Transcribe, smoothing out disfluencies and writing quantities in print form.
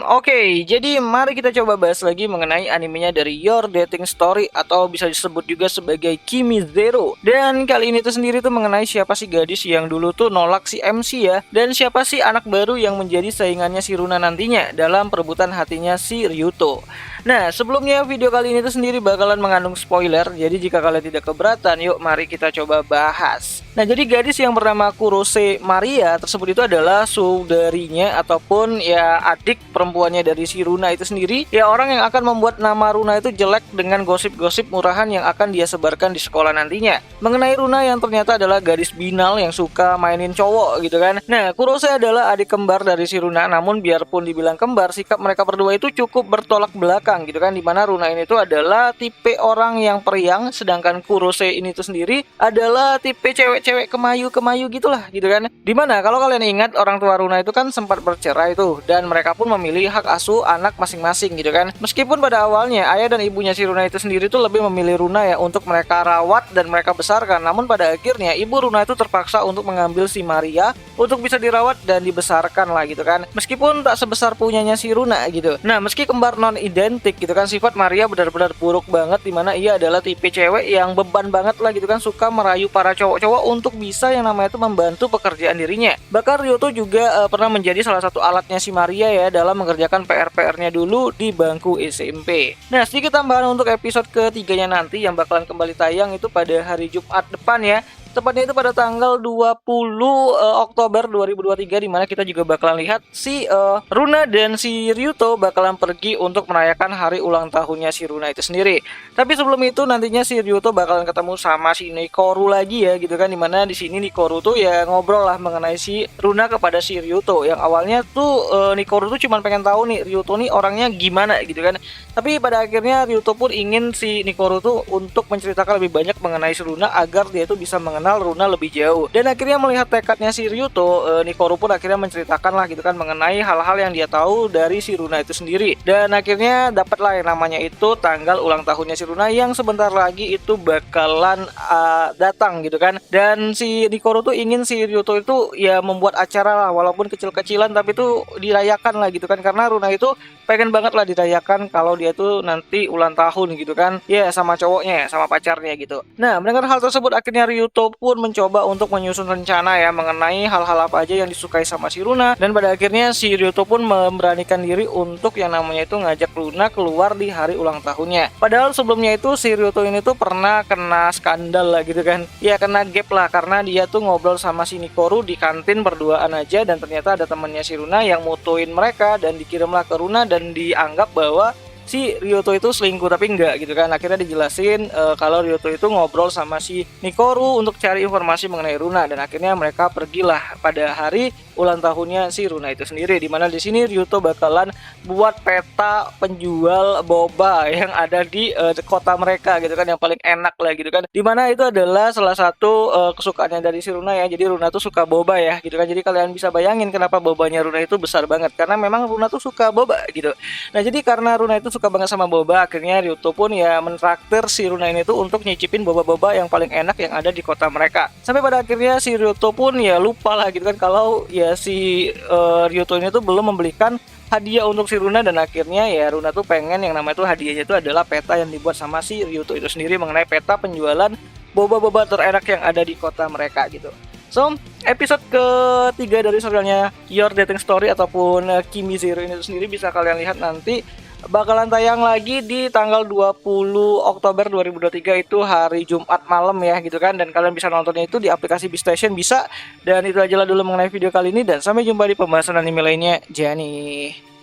Oke, jadi mari kita coba bahas lagi mengenai animenya dari Your Dating Story atau bisa disebut juga sebagai Kimi Zero. Dan kali ini tuh sendiri tuh mengenai siapa sih gadis yang dulu tuh nolak si MC ya, dan siapa sih anak baru yang menjadi saingannya si Runa nantinya dalam perebutan hatinya si Ryuto. Nah, sebelumnya video kali ini tuh sendiri bakalan mengandung spoiler, jadi jika kalian tidak keberatan, yuk mari kita coba bahas. Nah, jadi gadis yang bernama Kurose Maria tersebut itu adalah saudarinya ataupun ya adik perempuannya dari si Runa itu sendiri. Ya, orang yang akan membuat nama Runa itu jelek dengan gosip-gosip murahan yang akan dia sebarkan di sekolah nantinya. Mengenai Runa yang ternyata adalah gadis binal yang suka mainin cowok gitu kan. Nah, Kurose adalah adik kembar dari si Runa, namun biarpun dibilang kembar, sikap mereka berdua itu cukup bertolak belakang gitu kan, dimana Runa ini tuh adalah tipe orang yang periang, sedangkan Kurose ini tuh sendiri adalah tipe cewek kemayu gitulah gitu kan. Dimana kalau kalian ingat orang tua Runa itu kan sempat bercerai tuh, dan mereka pun memilih hak asuh anak masing-masing gitu kan. Meskipun pada awalnya ayah dan ibunya si Runa itu sendiri tuh lebih memilih Runa ya untuk mereka rawat dan mereka besarkan, namun pada akhirnya ibu Runa itu terpaksa untuk mengambil si Maria untuk bisa dirawat dan dibesarkan lah gitu kan. Meskipun tak sebesar punyanya si Runa gitu. Nah, meski kembar non identik gitu kan, sifat Maria benar-benar buruk banget, dimana ia adalah tipe cewek yang beban banget lah gitu kan, suka merayu para cowok-cowok untuk bisa yang namanya itu membantu pekerjaan dirinya. Bahkan Ryuto juga pernah menjadi salah satu alatnya si Maria ya dalam mengerjakan PR-nya dulu di bangku SMP. Nah, sedikit tambahan untuk episode ketiganya nanti yang bakalan kembali tayang itu pada hari Jumat depan ya. Tepatnya itu pada tanggal 20 Oktober 2023, dimana kita juga bakalan lihat si Runa dan si Ryuto bakalan pergi untuk merayakan hari ulang tahunnya si Runa itu sendiri. Tapi sebelum itu nantinya si Ryuto bakalan ketemu sama si Nikoru lagi ya gitu kan, dimana di sini Nikoru tuh ya ngobrol lah mengenai si Runa kepada si Ryuto. Yang awalnya tuh Nikoru tuh cuma pengen tahu nih Ryuto nih orangnya gimana gitu kan. Tapi pada akhirnya Ryuto pun ingin si Nikoru tuh untuk menceritakan lebih banyak mengenai si Runa agar dia tuh bisa mengenal Runa lebih jauh. Dan akhirnya melihat tekadnya si Ryuto, Nikoru pun akhirnya menceritakan lah gitu kan mengenai hal-hal yang dia tahu dari si Runa itu sendiri. Dan akhirnya dapatlah yang namanya itu tanggal ulang tahunnya si Runa yang sebentar lagi itu bakalan datang gitu kan. Dan si Nikoru tuh ingin si Ryuto itu ya membuat acara lah, walaupun kecil-kecilan tapi itu dirayakan lah gitu kan, karena Runa itu pengen banget lah dirayakan kalau dia tuh nanti ulang tahun gitu kan, ya sama cowoknya, sama pacarnya gitu. Nah, mendengar hal tersebut akhirnya Ryuto pun mencoba untuk menyusun rencana ya mengenai hal-hal apa aja yang disukai sama si Runa, dan pada akhirnya si Ryuto pun memberanikan diri untuk yang namanya itu ngajak Runa keluar di hari ulang tahunnya. Padahal sebelumnya itu si Ryuto ini tuh pernah kena skandal lah gitu kan, ya kena gap lah karena dia tuh ngobrol sama si Nikoru di kantin berduaan aja, dan ternyata ada temannya si Runa yang mutuin mereka dan dikirimlah ke Runa dan dianggap bahwa si Ryuto itu selingkuh, tapi enggak gitu kan. Akhirnya dijelasin kalau Ryuto itu ngobrol sama si Nikoru untuk cari informasi mengenai Runa, dan akhirnya mereka pergilah pada hari ulang tahunnya si Runa itu sendiri, dimana di sini Ryuto bakalan buat peta penjual boba yang ada di kota mereka gitu kan, yang paling enak lah gitu kan, dimana itu adalah salah satu kesukaannya dari si Runa ya. Jadi Runa tuh suka boba ya gitu kan, jadi kalian bisa bayangin kenapa bobanya Runa itu besar banget, karena memang Runa tuh suka boba gitu. Nah, jadi karena Runa itu suka banget sama boba, akhirnya Ryuto pun ya mentraktir si Runa ini tuh untuk nyicipin boba-boba yang paling enak yang ada di kota mereka. Sampai pada akhirnya si Ryuto pun ya lupa lah gitu kan kalau ya si Ryuto ini tuh belum membelikan hadiah untuk si Runa, dan akhirnya ya Runa tuh pengen yang namanya tuh hadiahnya itu adalah peta yang dibuat sama si Ryuto itu sendiri mengenai peta penjualan boba-boba terenak yang ada di kota mereka gitu. So, episode ketiga dari serialnya Your Dating Story ataupun Kimi Zero ini sendiri bisa kalian lihat nanti bakalan tayang lagi di tanggal 20 Oktober 2023 itu hari Jumat malam ya gitu kan, dan kalian bisa nontonnya itu di aplikasi Beastation bisa. Dan itu aja lah dulu mengenai video kali ini, dan sampai jumpa di pembahasan anime lainnya. Jani.